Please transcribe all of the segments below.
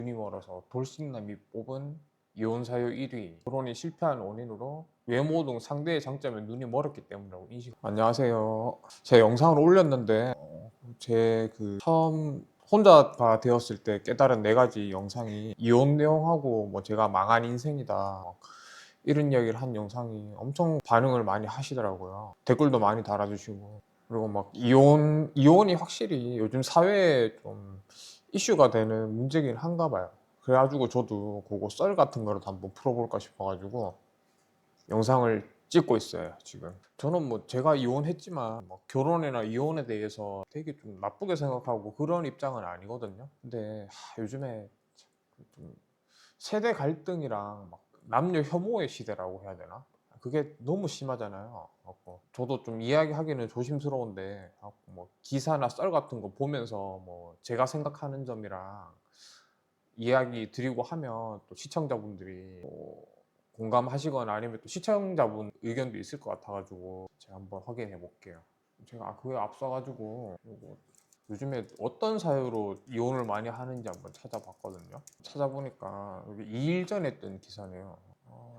눈이 멀어서 돌싱남이 뽑은 이혼 사유 1위, 결혼이 실패한 원인으로 외모 등 상대의 장점에 눈이 멀었기 때문이라고 인식. 안녕하세요. 제 영상을 올렸는데 제 처음 혼자가 되었을 때 깨달은 4가지 영상이 이혼 내용하고 제가 망한 인생이다 이런 이야기를 한 영상이 엄청 반응을 많이 하시더라고요. 댓글도 많이 달아주시고, 그리고 이혼이 확실히 요즘 사회에 좀 이슈가 되는 문제긴 한가 봐요. 그래가지고 저도 그거 썰 같은 거를 한번 풀어볼까 싶어가지고 영상을 찍고 있어요 지금. 저는 제가 이혼했지만 결혼이나 이혼에 대해서 되게 좀 나쁘게 생각하고 그런 입장은 아니거든요. 근데 요즘에 좀 세대 갈등이랑 남녀 혐오의 시대라고 해야 되나? 그게 너무 심하잖아요. 저도 좀 이야기하기는 조심스러운데 기사나 썰 같은 거 보면서 제가 생각하는 점이랑 이야기 드리고 하면 또 시청자분들이 공감하시거나 아니면 또 시청자분 의견도 있을 것 같아가지고 제가 한번 확인해 볼게요. 제가 그에 앞서가지고 요즘에 어떤 사유로 이혼을 많이 하는지 한번 찾아봤거든요. 찾아보니까 여기 2일 전에 뜬 기사네요.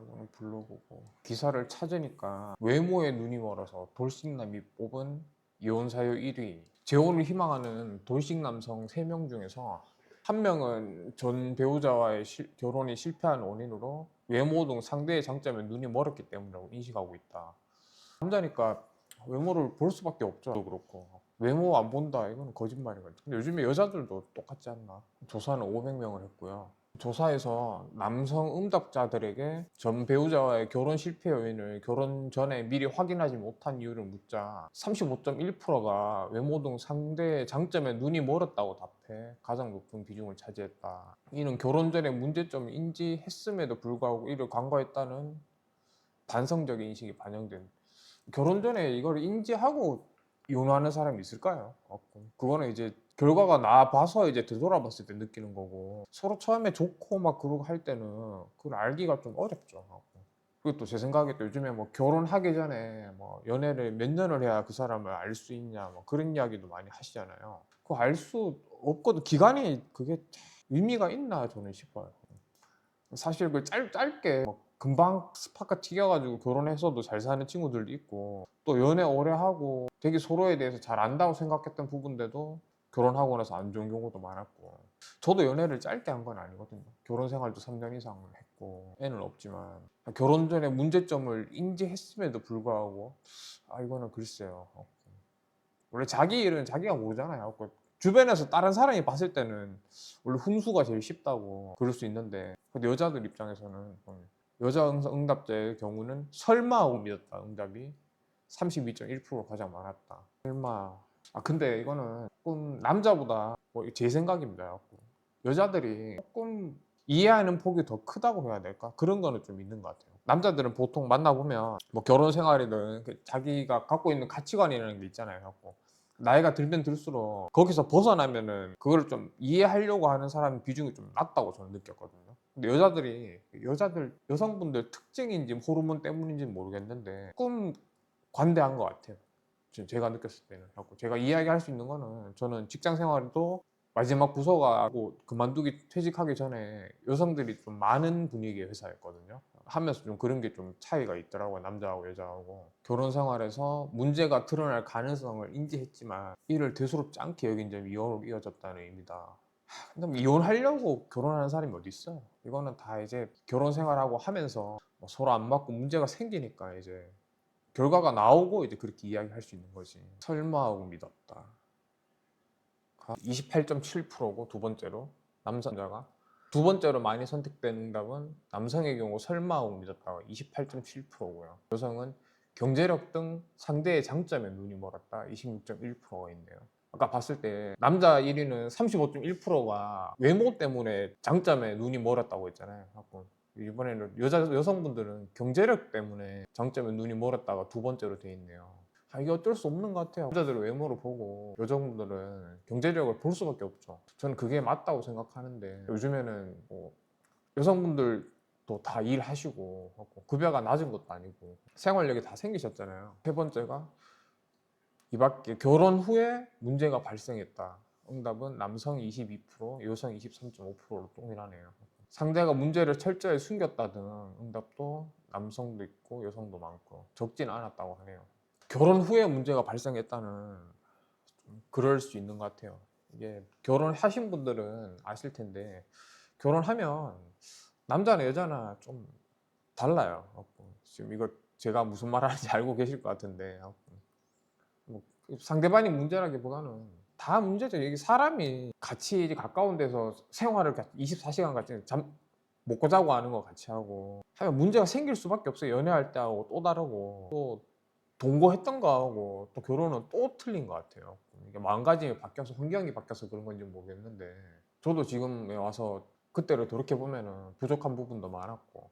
이거는 블로그고, 기사를 찾으니까 외모에 눈이 멀어서 돌싱남이 뽑은 이혼 사유 1위, 재혼을 희망하는 돌싱 남성 3명 중에서 1명은 전 배우자와의 결혼이 실패한 원인으로 외모 등 상대의 장점에 눈이 멀었기 때문이라고 인식하고 있다. 남자니까 외모를 볼 수밖에 없죠. 그렇고 외모 안 본다 이건 거짓말이거든요. 근데 요즘에 여자들도 똑같지 않나? 조사는 500명을 했고요. 조사에서 남성 응답자들에게 전 배우자와의 결혼 실패 요인을 결혼 전에 미리 확인하지 못한 이유를 묻자 35.1%가 외모 등 상대의 장점에 눈이 멀었다고 답해 가장 높은 비중을 차지했다. 이는 결혼 전에 문제점을 인지했음에도 불구하고 이를 간과했다는 반성적인 인식이 반영된. 결혼 전에 이걸 인지하고 이혼하는 사람이 있을까요? 없고. 그거는 이제 결과가 나봐서 이제 되돌아봤을 때 느끼는 거고, 서로 처음에 좋고 그러고 할 때는 그걸 알기가 좀 어렵죠. 그리고 또 제 생각에 또 요즘에 결혼하기 전에 연애를 몇 년을 해야 그 사람을 알 수 있냐 그런 이야기도 많이 하시잖아요. 그거 알 수 없거든. 기간이 그게 의미가 있나 저는 싶어요. 사실 짧게 금방 스파크 튀겨가지고 결혼해서도 잘 사는 친구들도 있고, 또 연애 오래 하고 되게 서로에 대해서 잘 안다고 생각했던 부분인데도 결혼하고 나서 안 좋은 경우도 많았고. 저도 연애를 짧게 한 건 아니거든요. 결혼 생활도 3년 이상을 했고 애는 없지만 결혼 전에 문제점을 인지했음에도 불구하고 이거는 글쎄요. 원래 자기 일은 자기가 모르잖아요. 주변에서 다른 사람이 봤을 때는 원래 훈수가 제일 쉽다고 그럴 수 있는데, 근데 여자들 입장에서는 여자 응답자의 경우는 설마 하고 믿었다 응답이 32.1% 가장 많았다. 설마. 근데 이거는 조금 남자보다 제 생각입니다. 여자들이 조금 이해하는 폭이 더 크다고 해야 될까? 그런 거는 좀 있는 것 같아요. 남자들은 보통 만나보면 결혼 생활이든 자기가 갖고 있는 가치관이라는 게 있잖아요. 나이가 들면 들수록 거기서 벗어나면은 그걸 좀 이해하려고 하는 사람 비중이 좀 낮다고 저는 느꼈거든요. 근데 여성분들 특징인지 호르몬 때문인지 모르겠는데 조금 관대한 것 같아요. 제가 느꼈을 때는. 제가 이야기할 수 있는 거는, 저는 직장 생활도 마지막 부서가 그만두기 퇴직하기 전에 여성들이 좀 많은 분위기의 회사였거든요. 하면서 좀 그런 게 좀 차이가 있더라고요. 남자하고 여자하고. 결혼 생활에서 문제가 드러날 가능성을 인지했지만 이를 대수롭지 않게 여긴 점이 이혼으로 이어졌다는 의미다. 근데 이혼하려고 결혼하는 사람이 어디 있어요? 이거는 다 이제 결혼 생활하고 하면서 서로 안 맞고 문제가 생기니까 이제 결과가 나오고 이제 그렇게 이야기할 수 있는 거지. 설마 하고 믿었다. 28.7%고, 두 번째로 남자가 두 번째로 많이 선택된 응답은 남성의 경우 설마 하고 믿었다가 28.7%고요. 여성은 경제력 등 상대의 장점에 눈이 멀었다 26.1%가 있네요. 아까 봤을 때 남자 1위는 35.1%가 외모 때문에 장점에 눈이 멀었다고 했잖아요. 이번에는 여성분들은 경제력 때문에 장점에 눈이 멀었다가 두 번째로 돼 있네요. 이게 어쩔 수 없는 것 같아요. 남자들은 외모를 보고 여성분들은 경제력을 볼 수밖에 없죠. 저는 그게 맞다고 생각하는데, 요즘에는 여성분들도 다 일하시고 급여가 낮은 것도 아니고 생활력이 다 생기셨잖아요. 세 번째가 이 밖에 결혼 후에 문제가 발생했다. 응답은 남성 22%, 여성 23.5%로 동일하네요. 상대가 문제를 철저히 숨겼다든 응답도 남성도 있고 여성도 많고 적진 않았다고 하네요. 결혼 후에 문제가 발생했다는 좀 그럴 수 있는 것 같아요. 이게 결혼하신 분들은 아실 텐데 결혼하면 남자나 여자나 좀 달라요. 지금 이거 제가 무슨 말 하는지 알고 계실 것 같은데 뭐 상대방이 문제라기보다는 다 문제죠. 이게 사람이 같이 가까운 데서 생활을 24시간 같이 먹고 자고 하는 거 같이 하고 하면 문제가 생길 수밖에 없어요. 연애할 때 하고 또 다르고 또 동거했던 거하고 또 결혼은 또 틀린 것 같아요. 이게 마음가짐이 바뀌어서 환경이 바뀌어서 그런 건지 모르겠는데 저도 지금 와서 그때를 돌이켜 보면은 부족한 부분도 많았고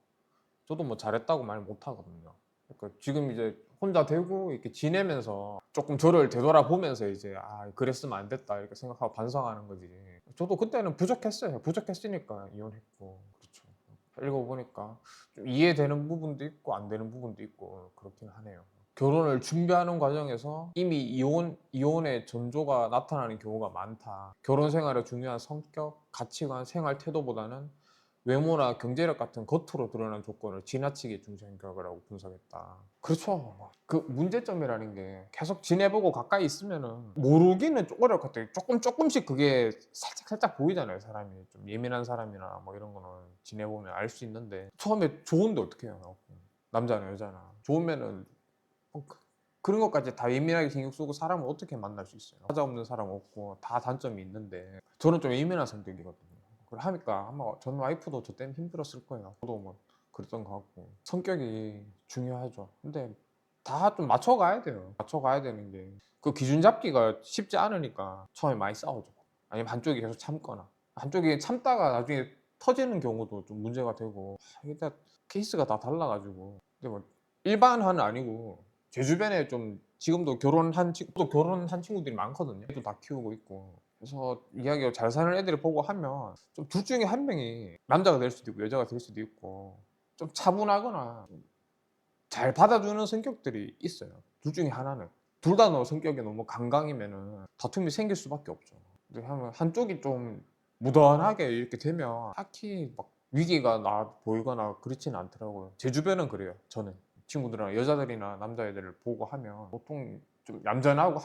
저도 뭐 잘했다고 말 못 하거든요. 그러니까 지금 이제 혼자 되고 이렇게 지내면서 조금 저를 되돌아보면서 이제 아 그랬으면 안 됐다 이렇게 생각하고 반성하는 거지. 저도 그때는 부족했어요. 부족했으니까 이혼했고 그렇죠. 읽어보니까 좀 이해되는 부분도 있고 안 되는 부분도 있고 그렇긴 하네요. 결혼을 준비하는 과정에서 이미 이혼의 전조가 나타나는 경우가 많다. 결혼 생활에 중요한 성격, 가치관, 생활 태도보다는 외모나 경제력 같은 겉으로 드러난 조건을 지나치게 중시한 결과라고 분석했다. 그렇죠. 그 문제점이라는 게 계속 지내보고 가까이 있으면은 모르기는 좀 어려울 것 같아요. 조금씩 그게 살짝 보이잖아요. 사람이 좀 예민한 사람이나 뭐 이런 거는 지내보면 알 수 있는데 처음에 좋은데 어떻게 해요? 남자나 여자나 좋으면은 그런 것까지 다 예민하게 신경 쓰고 사람을 어떻게 만날 수 있어요? 맞아 없는 사람 없고 다 단점이 있는데 저는 좀 예민한 성격이거든요. 그걸 하니까 아마 전 와이프도 저 때문에 힘들었을 거예요. 저도 뭐 그랬던 것 같고 성격이 중요하죠. 근데 다 좀 맞춰가야 돼요. 맞춰가야 되는 게 그 기준 잡기가 쉽지 않으니까 처음에 많이 싸우죠. 아니면 한쪽이 계속 참거나 한쪽이 참다가 나중에 터지는 경우도 좀 문제가 되고 이게 다 케이스가 다 달라가지고 근데 뭐 일반화는 아니고 제 주변에 좀 지금도 결혼한 친구들이 많거든요. 애도 다 키우고 있고. 그래서 이야기가 잘 사는 애들을 보고 하면 좀 둘 중에 한 명이 남자가 될 수도 있고 여자가 될 수도 있고 좀 차분하거나 잘 받아주는 성격들이 있어요. 둘 중에 하나는. 둘 다 너 성격이 너무 강강이면은 다툼이 생길 수밖에 없죠. 근데 하면 한쪽이 좀 무던하게 이렇게 되면 딱히 막 위기가 나 보이거나 그렇지는 않더라고요. 제 주변은 그래요. 저는 친구들이나 여자들이나 남자애들을 보고 하면 보통 좀 얌전하고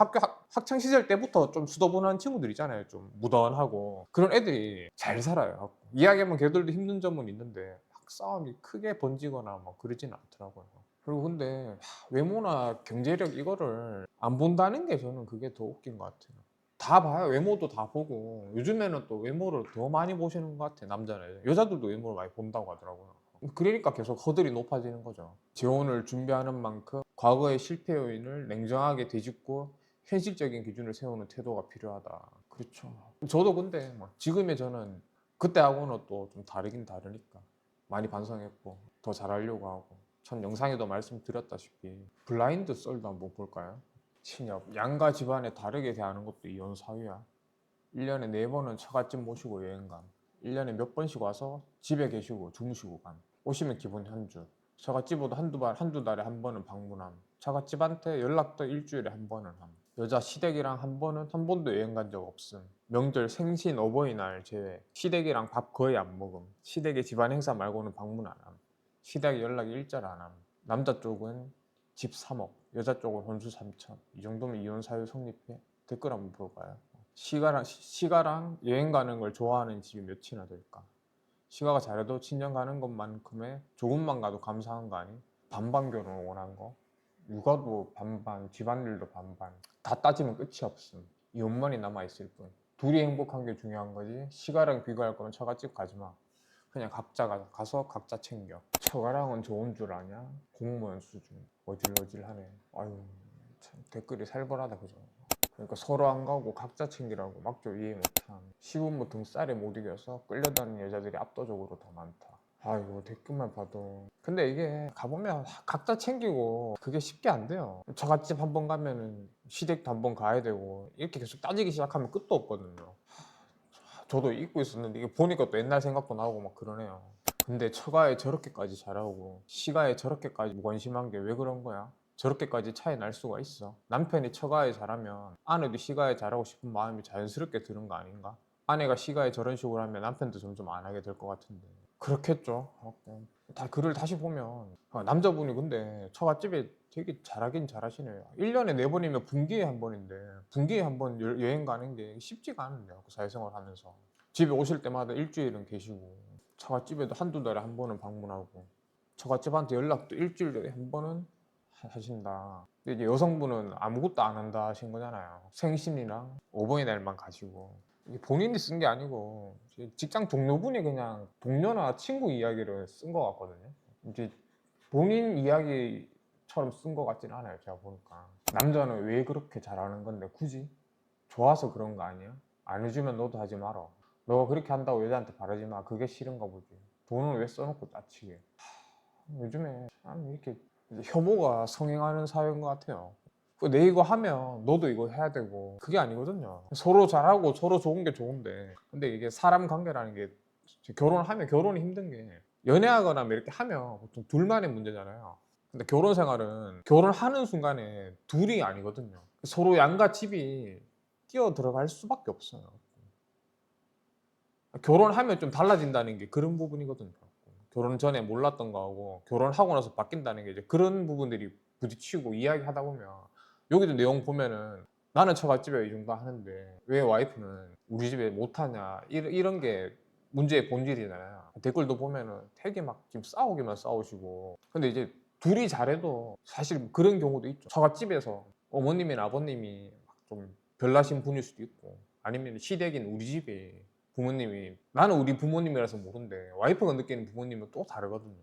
학창 시절 때부터 좀 수더분한 친구들 있잖아요. 좀 무던하고 그런 애들이 잘 살아요. 이야기하면 걔들도 힘든 점은 있는데 싸움이 크게 번지거나 뭐 그러지는 않더라고요. 그리고 근데 외모나 경제력 이거를 안 본다는 게 저는 그게 더 웃긴 것 같아요. 다 봐요. 외모도 다 보고 요즘에는 또 외모를 더 많이 보시는 것 같아요. 남자는 여자들도 외모를 많이 본다고 하더라고요. 그러니까 계속 허들이 높아지는 거죠. 재혼을 준비하는 만큼 과거의 실패 요인을 냉정하게 되짚고 현실적인 기준을 세우는 태도가 필요하다. 그렇죠. 저도 근데 뭐 지금의 저는 그때하고는 또 좀 다르긴 다르니까 많이 반성했고 더 잘하려고 하고 전 영상에도 말씀드렸다시피 블라인드 썰도 한번 볼까요? 친협, 양가 집안에 다르게 대하는 것도 이혼 사유야. 1년에 4번은 처갓집 모시고 여행감. 1년에 몇 번씩 와서 집에 계시고 주무시고 감. 오시면 기본 현주. 처갓집으로도 한두 달에 한 번은 방문함. 처갓집한테 연락도 일주일에 한 번은 함. 여자 시댁이랑 한 번도 여행 간 적 없음. 명절 생신 어버이날 제외. 시댁이랑 밥 거의 안 먹음. 시댁의 집안 행사 말고는 방문 안 함. 시댁 연락 일절 안 함. 남자 쪽은 집 3억, 여자 쪽은 혼수 3천. 이 정도면 이혼 사유 성립해? 댓글 한번 볼까요? 시가랑 여행 가는 걸 좋아하는 집이 몇이나 될까? 시가가 잘해도 친정 가는 것만큼의 조금만 가도 감사한 거 아니? 반반 결혼을 원한 거? 육아도 반반, 집안일도 반반. 다 따지면 끝이 없음. 이혼만이 남아있을 뿐. 둘이 행복한 게 중요한 거지. 시가랑 비교할 거면 처갓집 가지 마. 그냥 각자 가서 각자 챙겨. 처가랑은 좋은 줄 아냐? 공무원 수준. 어질어질하네. 아유, 참 댓글이 살벌하다 그죠? 그러니까 서로 안 가고 각자 챙기라고 막죠. 이해 못함. 시부모 등살에 못 이겨서 끌려다니는 여자들이 압도적으로 더 많다. 아이고 댓글만 봐도 근데 이게 가보면 각자 챙기고 그게 쉽게 안 돼요. 처갓집 한 번 가면은 시댁도 한 번 가야 되고 이렇게 계속 따지기 시작하면 끝도 없거든요. 저도 잊고 있었는데 이게 보니까 또 옛날 생각도 나고 막 그러네요. 근데 처가에 저렇게까지 잘하고 시가에 저렇게까지 무관심한 게 왜 그런 거야? 저렇게까지 차이 날 수가 있어. 남편이 처가에 잘하면 아내도 시가에 잘하고 싶은 마음이 자연스럽게 드는 거 아닌가? 아내가 시가에 저런 식으로 하면 남편도 점점 안 하게 될 것 같은데. 그렇겠죠. 다 글을 다시 보면 남자분이 근데 처갓집에 되게 잘하긴 잘하시네요. 1년에 4번이면 분기에 한 번인데 분기에 한 번 여행 가는 게 쉽지가 않은데요. 그 사회생활 하면서 집에 오실 때마다 일주일은 계시고 처갓집에도 한두 달에 한 번은 방문하고 처갓집한테 연락도 일주일에 한 번은 하신다. 근데 이제 여성분은 아무것도 안 한다 하신 거잖아요. 생신이랑 어버이날만 가시고 이게 본인이 쓴 게 아니고 직장 동료분이 그냥 동료나 친구 이야기를 쓴 것 같거든요. 이제 본인 이야기처럼 쓴 것 같진 않아요. 제가 보니까 남자는 왜 그렇게 잘하는 건데 굳이 좋아서 그런 거 아니야? 안 해주면 너도 하지 마라. 너가 그렇게 한다고 여자한테 바라지 마. 그게 싫은가 보지. 돈을 왜 써놓고 짜치게. 요즘에 참 이렇게 혐오가 성행하는 사회인 것 같아요. 내 이거 하면 너도 이거 해야 되고 그게 아니거든요. 서로 잘하고 서로 좋은 게 좋은데 근데 이게 사람 관계라는 게 결혼하면 결혼이 힘든 게 연애하거나 뭐 이렇게 하면 보통 둘만의 문제잖아요. 근데 결혼 생활은 결혼하는 순간에 둘이 아니거든요. 서로 양가 집이 끼어 들어갈 수밖에 없어요. 결혼하면 좀 달라진다는 게 그런 부분이거든요. 결혼 전에 몰랐던 거하고 결혼하고 나서 바뀐다는 게 이제 그런 부분들이 부딪히고 이야기하다 보면 여기도 내용 보면은 나는 처갓집에 이 정도 하는데 왜 와이프는 우리 집에 못하냐 이런 게 문제의 본질이잖아요. 댓글도 보면은 되게 막 지금 싸우기만 싸우시고 근데 이제 둘이 잘해도 사실 그런 경우도 있죠. 처갓집에서 어머님이나 아버님이 좀 별나신 분일 수도 있고 아니면 시댁인 우리 집에 부모님이 나는 우리 부모님이라서 모른데 와이프가 느끼는 부모님은 또 다르거든요.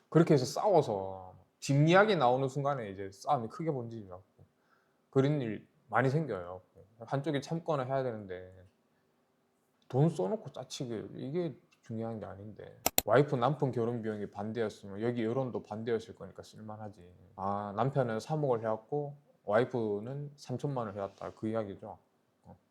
그렇게 해서 싸워서 집 이야기 나오는 순간에 이제 싸움이 크게 번지지 않고 그런 일 많이 생겨요. 한쪽이 참거나 해야 되는데 돈 써놓고 짜치기 이게 중요한 게 아닌데 와이프 남편 결혼 비용이 반대였으면 여기 여론도 반대였을 거니까 쓸만하지. 아 남편은 3억을 해왔고 와이프는 3천만 원 해왔다 그 이야기죠.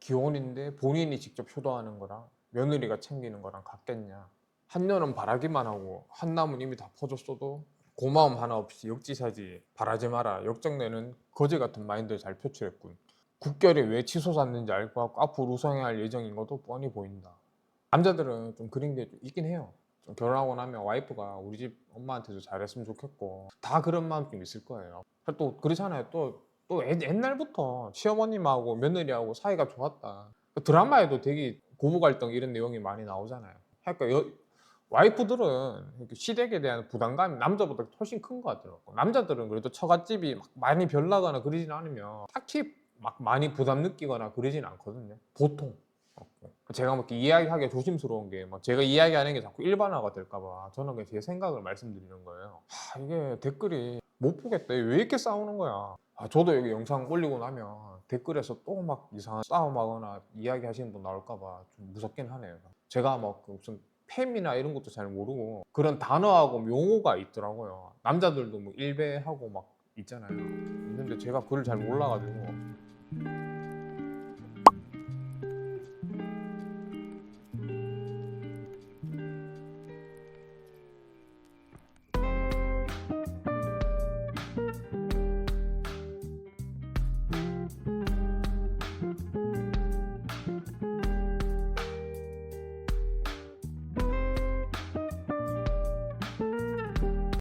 기혼인데 본인이 직접 효도하는 거랑 며느리가 챙기는 거랑 같겠냐. 한 년은 바라기만 하고 한 남은 이미 다 퍼줬어도 고마움 하나 없이 역지사지 바라지 마라 역정내는 거지 같은 마인드를 잘 표출했군. 국결이 왜 치솟았는지 알 것 같고 앞으로 우상해야 할 예정인 것도 뻔히 보인다. 남자들은 좀 그런 게 좀 있긴 해요. 좀 결혼하고 나면 와이프가 우리 집 엄마한테도 잘했으면 좋겠고 다 그런 마음 좀 있을 거예요. 또 그렇잖아요. 또 옛날부터 시어머님하고 며느리하고 사이가 좋았다. 드라마에도 되게 고부 갈등 이런 내용이 많이 나오잖아요. 그러니까 와이프들은 이렇게 시댁에 대한 부담감이 남자보다 훨씬 큰 것 같더라고요. 남자들은 그래도 처갓집이 막 많이 별나거나 그러진 않으면 딱히 막 많이 부담 느끼거나 그러진 않거든요. 보통. 제가 뭐 이렇게 이야기하기가 조심스러운 게 막 제가 이야기하는 게 자꾸 일반화가 될까봐 저는 그냥 제 생각을 말씀드리는 거예요. 이게 댓글이 못 보겠다. 왜 이렇게 싸우는 거야? 저도 여기 영상 올리고 나면 댓글에서 또 막 이상한 싸움하거나 이야기하시는 분 나올까봐 좀 무섭긴 하네요. 제가 막 무슨 팸이나 이런 것도 잘 모르고 그런 단어하고 용어가 있더라고요. 남자들도 뭐 일배하고 막 있잖아요. 있는데 제가 그걸 잘 몰라가지고